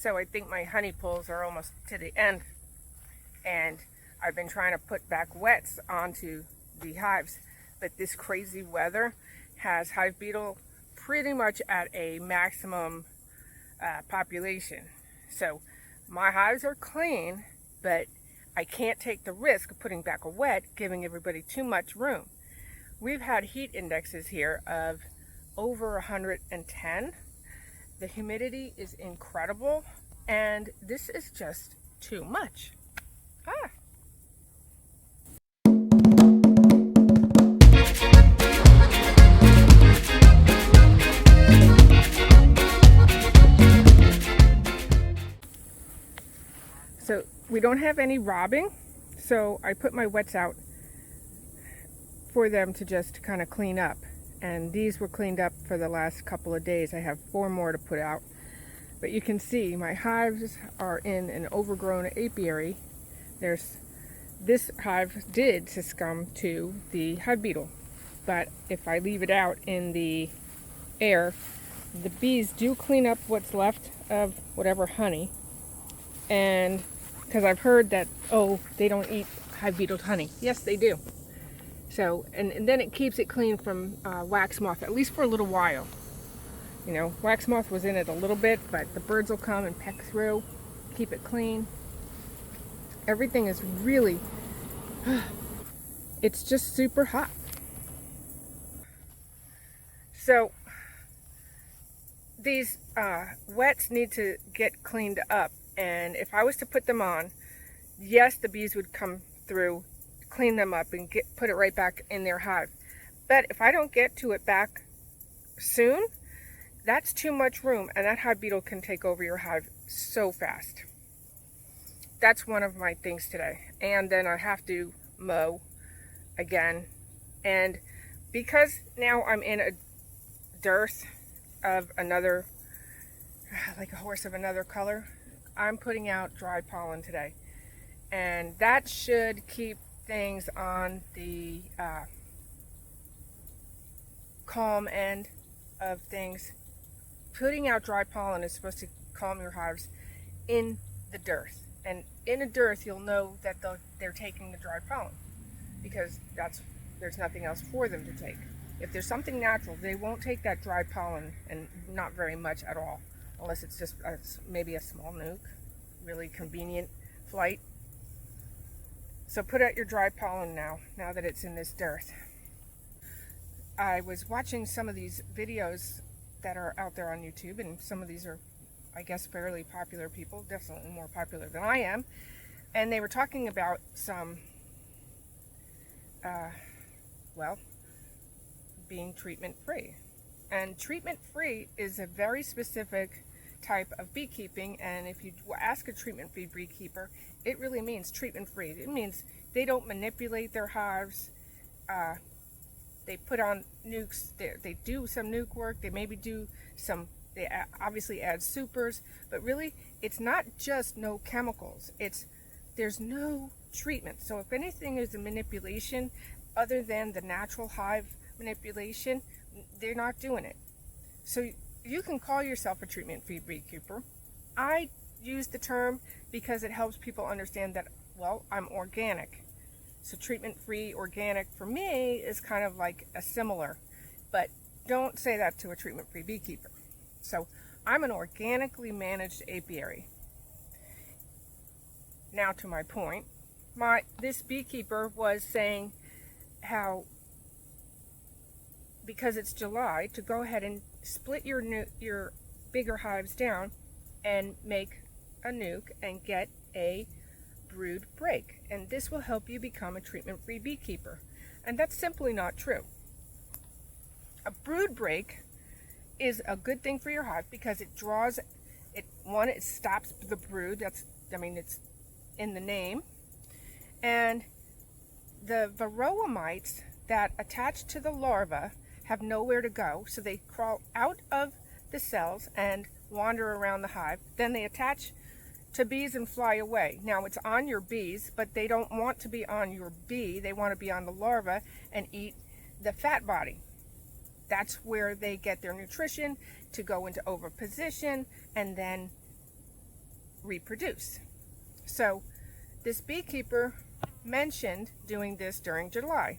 So I think my honey pulls are almost to the end, and I've been trying to put back wets onto the hives, but this crazy weather has hive beetle pretty much at a maximum population. So my hives are clean, but I can't take the risk of putting back a wet, giving everybody too much room. We've had heat indexes here of over 110. The humidity is incredible, and this is just too much. So we don't have any robbing, so I put my wets out for them to just kind of clean up. And these were cleaned up for the last couple of days. I have 4 more to put out. But you can see my hives are in an overgrown apiary. This hive did succumb to the hive beetle. But if I leave it out in the air, the bees do clean up what's left of whatever honey. And because I've heard that, oh, they don't eat hive beetle honey. Yes, they do. So, and then it keeps it clean from wax moth, at least for a little while. You know, wax moth was in it a little bit, but the birds will come and peck through, keep it clean. Everything is really, it's just super hot. So, these wets need to get cleaned up. And if I was to put them on, yes, the bees would come through, clean them up, and put it right back in their hive. But if I don't get to it back soon, that's too much room, and that hive beetle can take over your hive so fast. That's one of my things today. And then I have to mow again. And because now I'm in a dearth of another, like a horse of another color, I'm putting out dry pollen today. And that should keep things on the calm end of things. Putting out dry pollen is supposed to calm your hives in the dearth. And in a dearth, you'll know that they're taking the dry pollen, because there's nothing else for them to take. If there's something natural, they won't take that dry pollen, and not very much at all, unless it's just maybe a small nuke, really convenient flight. So put out your dry pollen now that it's in this dearth. I was watching some of these videos that are out there on YouTube, and some of these are, I guess, fairly popular people, definitely more popular than I am, and they were talking about some, being treatment-free. And treatment-free is a very specific type of beekeeping, and if you ask a treatment-free beekeeper, it really means treatment-free. It means they don't manipulate their hives. They put on nukes. They do some nuke work. They maybe do some, they obviously add supers, but really it's not just no chemicals. There's no treatment. So if anything is a manipulation other than the natural hive manipulation, they're not doing it. So you can call yourself a treatment-free beekeeper. I use the term because it helps people understand that, well, I'm organic. So treatment-free, organic, for me, is kind of like a similar, but don't say that to a treatment-free beekeeper. So I'm an organically managed apiary. Now to my point, this beekeeper was saying how, because it's July, to go ahead and split your bigger hives down and make a nuke and get a brood break, and this will help you become a treatment-free beekeeper. And that's simply not true. A brood break is a good thing for your hive because it stops the brood. It's in the name. And the Varroa mites that attach to the larva have nowhere to go, so they crawl out of the cells and wander around the hive. Then they attach to bees and fly away. Now it's on your bees, but they don't want to be on your bee. They want to be on the larva and eat the fat body. That's where they get their nutrition to go into oviposition, and then reproduce. So this beekeeper mentioned doing this during July.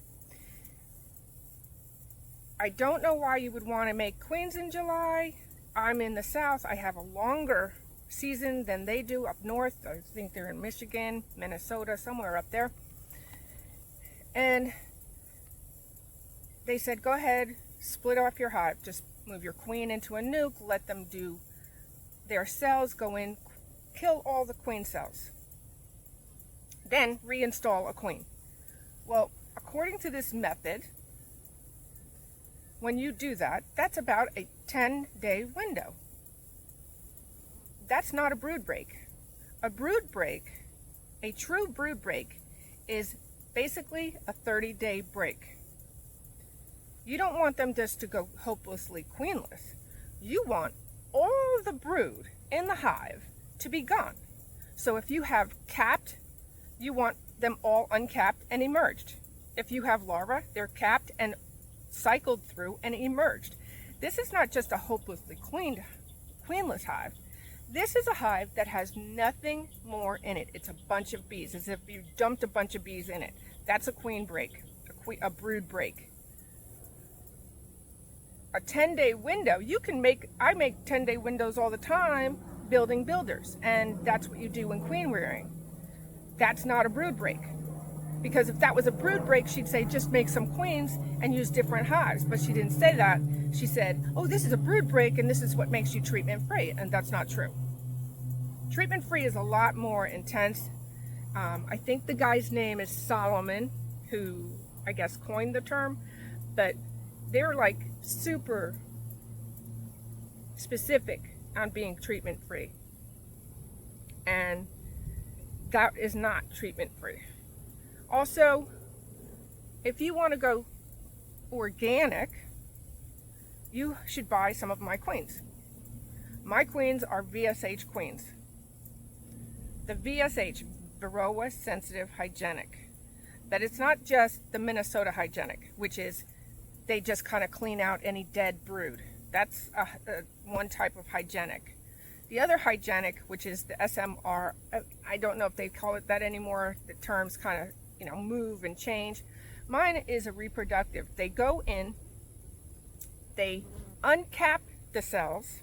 I don't know why you would want to make queens in July. I'm in the South. I have a longer season than they do up north. I think they're in Michigan, Minnesota, somewhere up there. And they said, go ahead, split off your hive. Just move your queen into a nuke, let them do their cells, go in, kill all the queen cells. Then reinstall a queen. Well, according to this method, when you do that, that's about a 10-day window. That's not a brood break. A brood break, a true brood break, is basically a 30-day break. You don't want them just to go hopelessly queenless. You want all the brood in the hive to be gone. So if you have capped, you want them all uncapped and emerged. If you have larvae, they're capped and cycled through and emerged. This is not just a hopelessly queenless hive. This is a hive that has nothing more in it. It's a bunch of bees, as if you dumped a bunch of bees in it. That's a queen break, a brood break. A 10-day window, I make 10-day windows all the time building builders, and that's what you do in queen rearing. That's not a brood break. Because if that was a brood break, she'd say, just make some queens and use different hives. But she didn't say that. She said, oh, this is a brood break and this is what makes you treatment free. And that's not true. Treatment free is a lot more intense. I think the guy's name is Solomon, who I guess coined the term, but they're like super specific on being treatment free. And that is not treatment free. Also, if you want to go organic, you should buy some of my queens. My queens are VSH queens. The VSH, Varroa sensitive hygienic. That it's not just the Minnesota hygienic, which is they just kind of clean out any dead brood. That's one type of hygienic. The other hygienic, which is the SMR, I don't know if they call it that anymore. The terms kind of move and change. Mine is a reproductive. They go in, they uncap the cells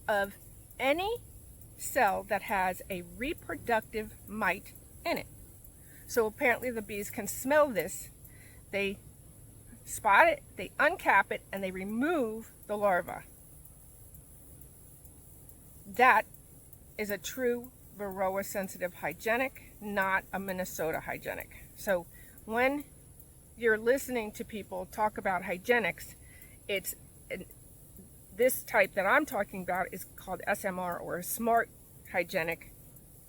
of any cell that has a reproductive mite in it. So apparently the bees can smell this. They spot it, they uncap it, and they remove the larva. That is a true Varroa sensitive hygienic, not a Minnesota hygienic. So when you're listening to people talk about hygienics, this type that I'm talking about is called SMR, or a smart hygienic,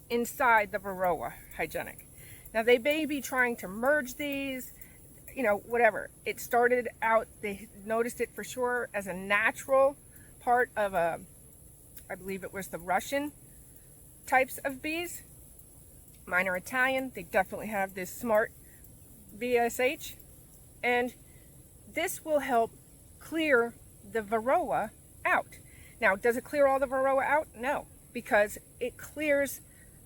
inside the Varroa hygienic. Now they may be trying to merge these, whatever. It started out, they noticed it for sure as a natural part of I believe it was the Russian types of bees. Mine are Italian. They definitely have this smart VSH, and this will help clear the Varroa out. Now, does it clear all the Varroa out? No, because it clears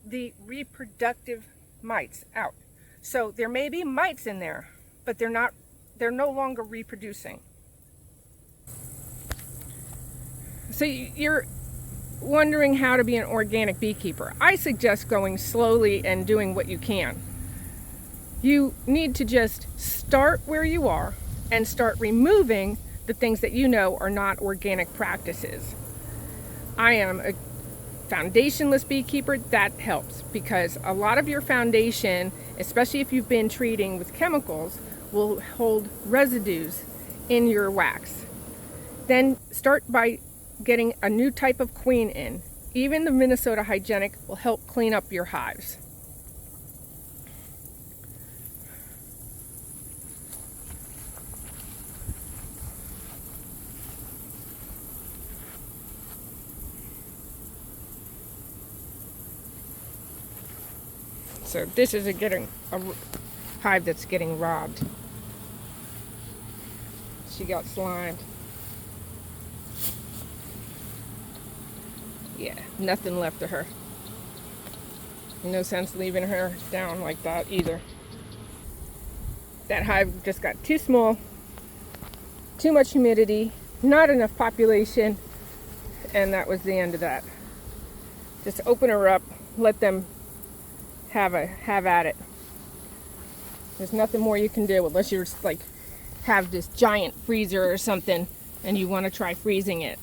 the reproductive mites out. So there may be mites in there, but they're no longer reproducing. So you're wondering how to be an organic beekeeper. I suggest going slowly and doing what you can. You need to just start where you are and start removing the things that are not organic practices. I am a foundationless beekeeper. That helps, because a lot of your foundation, especially if you've been treating with chemicals, will hold residues in your wax. Then start by getting a new type of queen in. Even the Minnesota hygienic will help clean up your hives. So this is a hive that's getting robbed. She got slimed. Yeah, nothing left of her. No sense leaving her down like that either. That hive just got too small, too much humidity, not enough population, and that was the end of that. Just open her up, let them have at it. There's nothing more you can do unless you're like have this giant freezer or something and you want to try freezing it.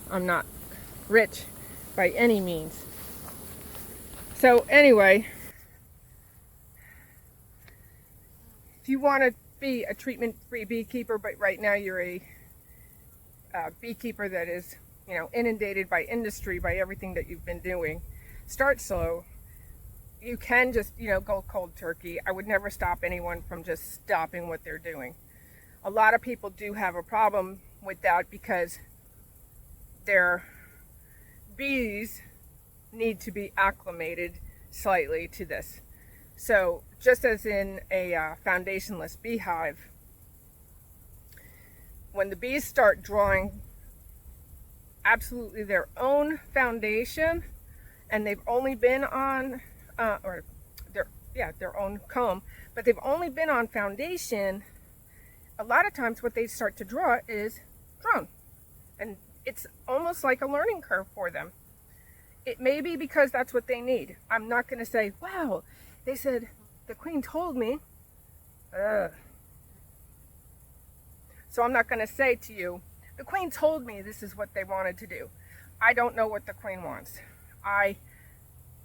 I'm not rich by any means. So anyway, if you want to be a treatment-free beekeeper, but right now you're a beekeeper that is, you know, inundated by industry, by everything that you've been doing, start slow. You can just, you know, go cold turkey. I would never stop anyone from just stopping what they're doing. A lot of people do have a problem with that because their bees need to be acclimated slightly to this. So just as in a foundationless beehive, when the bees start drawing absolutely their own foundation and they've only been on their own comb, but they've only been on foundation, a lot of times what they start to draw is drone, and it's almost like a learning curve for them. It may be because that's what they need. I'm not going to say, wow, they said the queen told me. So I'm not going to say to you, the queen told me this is what they wanted to do. I don't know what the queen wants. I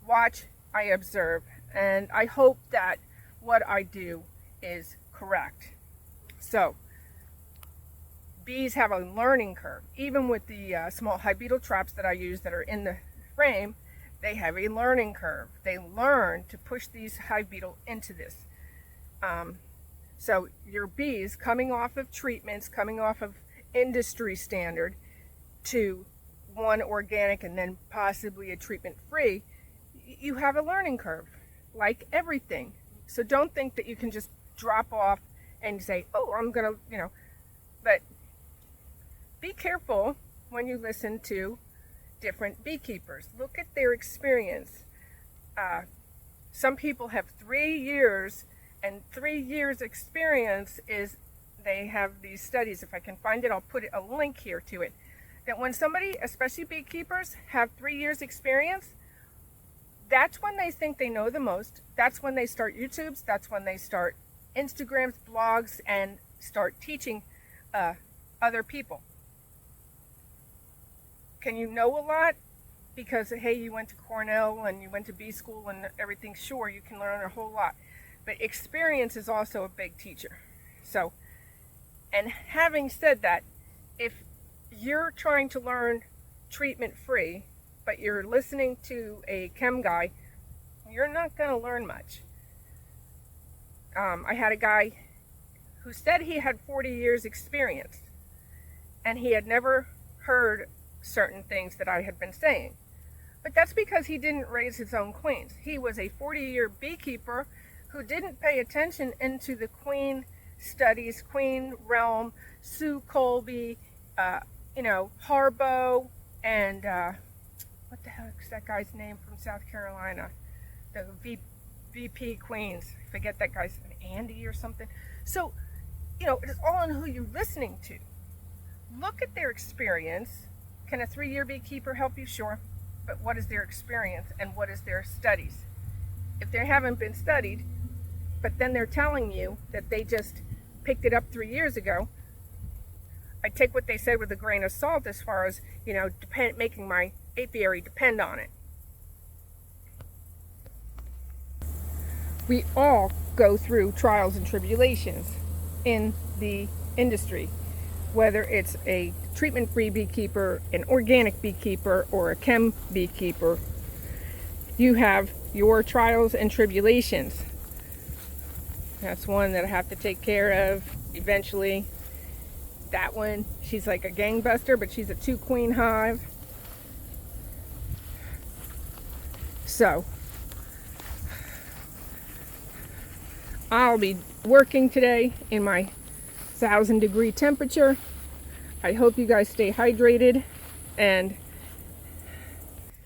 watch, I observe, and I hope that what I do is correct. So bees have a learning curve. Even with the small hive beetle traps that I use that are in the frame, they have a learning curve. They learn to push these hive beetle into this. So your bees coming off of treatments, coming off of industry standard to one organic and then possibly a treatment free, you have a learning curve like everything. So don't think that you can just drop off and say, oh, I'm gonna, you know, but be careful when you listen to different beekeepers. Look at their experience. Some people have 3 years, and 3 years experience is, they have these studies. If I can find it, I'll put a link here to it. That when somebody, especially beekeepers, have 3 years experience, that's when they think they know the most. That's when they start YouTubes. That's when they start Instagrams, blogs, and start teaching other people. Can you know a lot because, hey, you went to Cornell and you went to bee school and everything? Sure, you can learn a whole lot. But experience is also a big teacher. So, and having said that, if you're trying to learn treatment-free, but you're listening to a chem guy, you're not going to learn much. I had a guy who said he had 40 years experience, and he had never heard certain things that I had been saying. But that's because he didn't raise his own queens. He was a 40-year beekeeper who didn't pay attention into the queen studies, queen realm, Sue Colby, Harbo, and what the heck's that guy's name from South Carolina? The VP queens. I forget that guy's name, Andy or something. So, it's all in who you're listening to. Look at their experience. Can a 3-year beekeeper help you? Sure. But what is their experience and what is their studies? If they haven't been studied, but then they're telling you that they just picked it up 3 years ago, I take what they said with a grain of salt as far as, making my apiary depend on it. We all go through trials and tribulations in the industry, whether it's a treatment-free beekeeper, an organic beekeeper, or a chem beekeeper. You have your trials and tribulations. That's one that I have to take care of eventually. That one, she's like a gangbuster, but she's a 2-queen hive. So, I'll be working today in my 1,000-degree temperature. I hope you guys stay hydrated, and